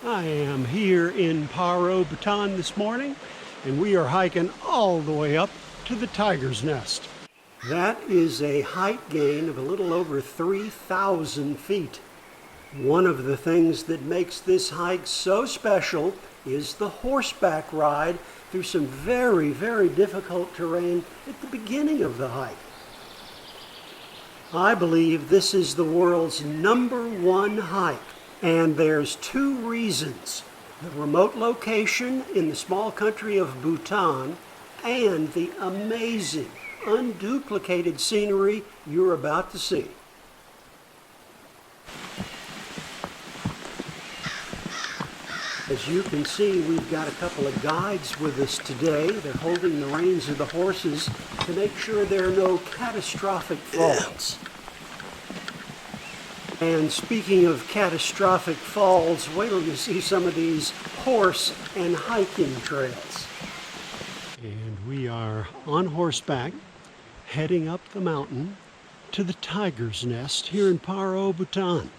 I am here in Paro, Bhutan this morning, and we are hiking all the way up to the tiger's nest. That is a height gain of a little over 3,000 feet. One of the things that makes this hike so special is the horseback ride through some very, very difficult terrain at the beginning of the hike. I believe this is the world's #1 hike, and there's 2 reasons: the remote location in the small country of Bhutan and the amazing, unduplicated scenery you're about to see. As you can see, we've got a couple of guides with us today. They're holding the reins of the horses to make sure there are no catastrophic falls. And speaking of catastrophic falls, wait till you see some of these horse and hiking trails. And we are on horseback, heading up the mountain to the tiger's nest here in Paro, Bhutan.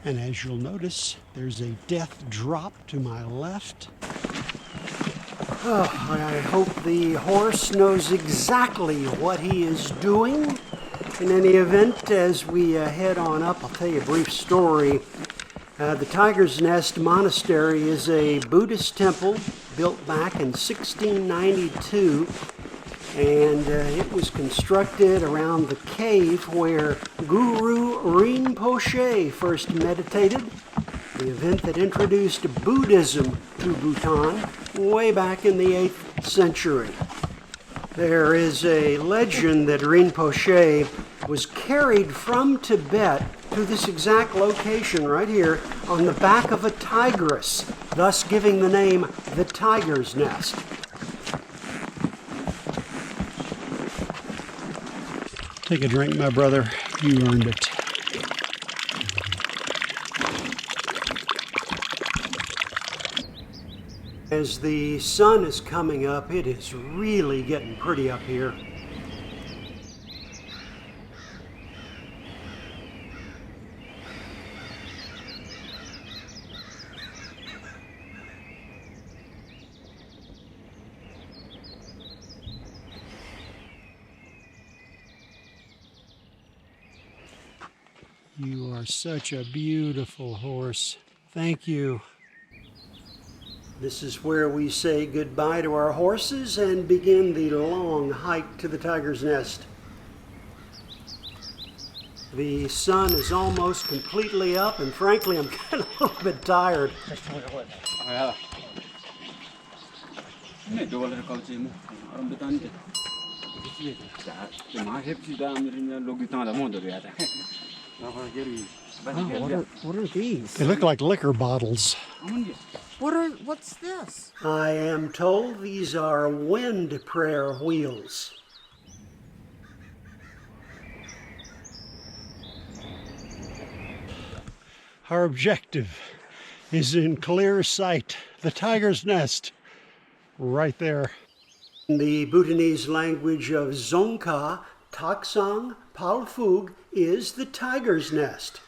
And as you'll notice, there's a death drop to my left. Oh, I hope the horse knows exactly what he is doing. In any event, as we head on up, I'll tell you a brief story. The Tiger's Nest Monastery is a Buddhist temple built back in 1692. And it was constructed around the cave where Guru Rinpoche first meditated, the event that introduced Buddhism to Bhutan way back in the 8th century. There is a legend that Rinpoche was carried from Tibet to this exact location right here on the back of a tigress, thus giving the name the Tiger's Nest. Take a drink, my brother. You earned it. As the sun is coming up, it is really getting pretty up here. You are such a beautiful horse. Thank you. This is where we say goodbye to our horses and begin the long hike to the tiger's nest. The sun is almost completely up, and frankly, I'm getting a little bit tired. What are these? They look like liquor bottles. What's this? I am told these are wind prayer wheels. Our objective is in clear sight, the tiger's nest, right there. In the Bhutanese language of Dzongkha, Taksang Palfug is the tiger's nest.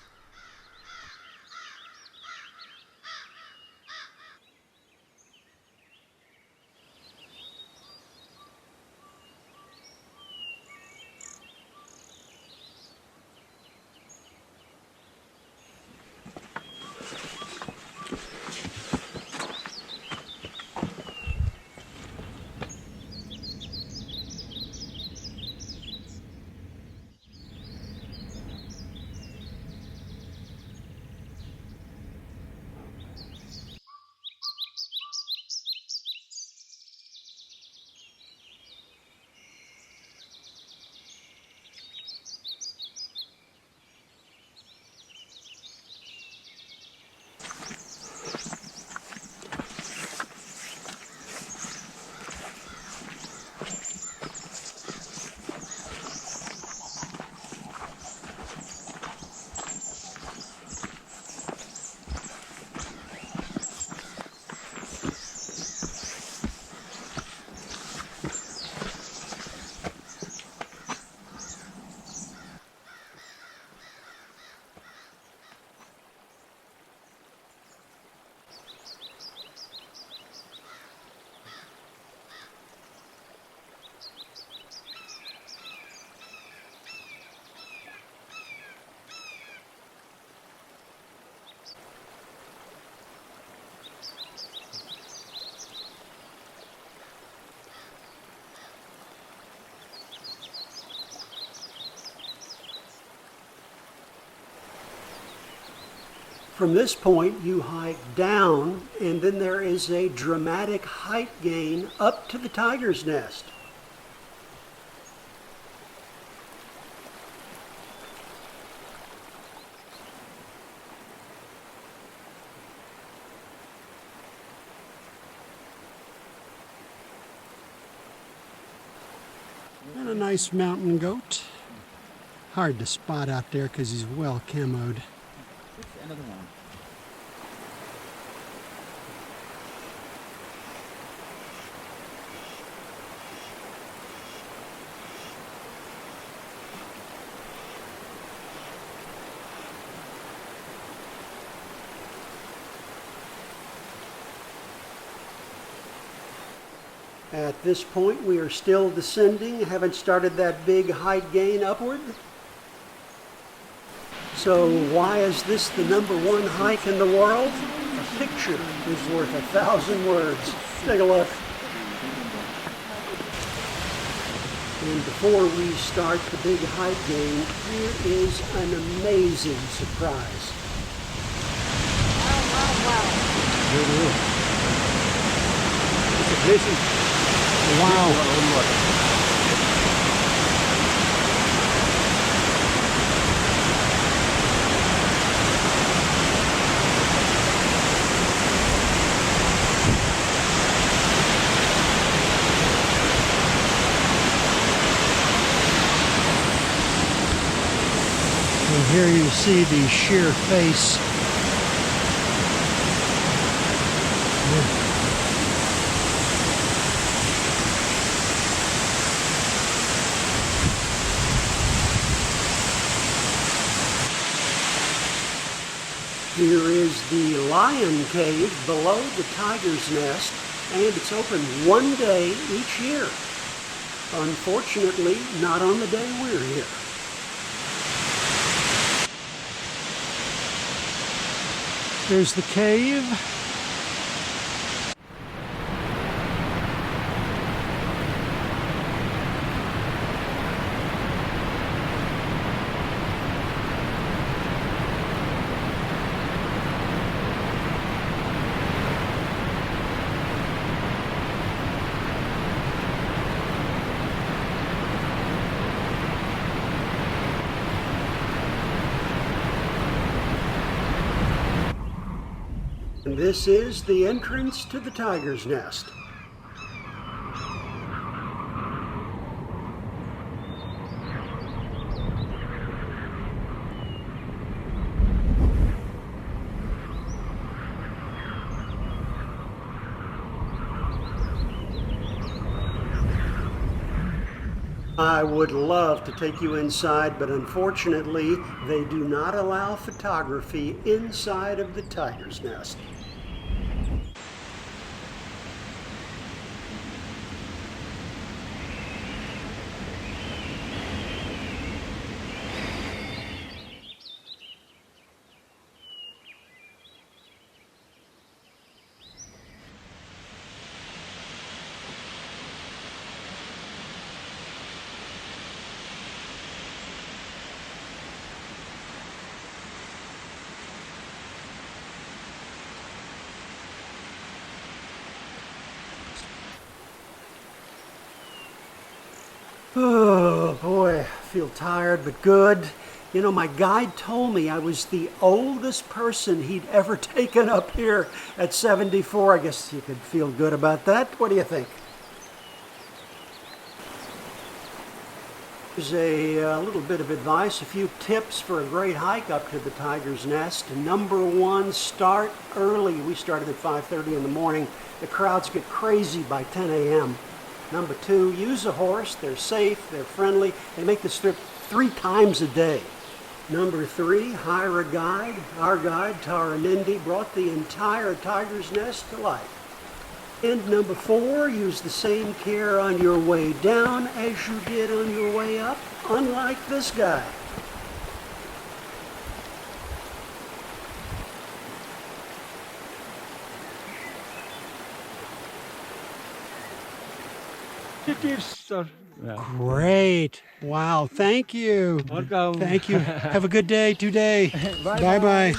From this point, you hike down, and then there is a dramatic height gain up to the tiger's nest. And a nice mountain goat. Hard to spot out there because he's well camoed. Another one. At this point, we are still descending, haven't started that big height gain upward. So why is this the #1 hike in the world? A picture is worth 1,000 words. Take a look. And before we start the big height gain, here is an amazing surprise. It's a blessing. Wow. And here you see the sheer face. Here is the lion cave below the tiger's nest, and it's open one day each year. Unfortunately, not on the day we're here. Here's the cave. And this is the entrance to the tiger's nest. I would love to take you inside, but unfortunately, they do not allow photography inside of the tiger's nest. Oh boy, I feel tired but good. You know, my guide told me I was the oldest person he'd ever taken up here at 74. I guess you could feel good about that. What do you think? Here's a little bit of advice, a few tips for a great hike up to the tiger's nest. #1, start early. We started at 5:30 in the morning. The crowds get crazy by 10 a.m. #2, use a horse. They're safe, they're friendly. They make this trip 3 times a day. #3, hire a guide. Our guide, Tara Mindy, brought the entire tiger's nest to life. And #4, use the same care on your way down as you did on your way up, unlike this guy. Great. Wow. Thank you. Welcome. Thank you. Have a good day today. Bye-bye.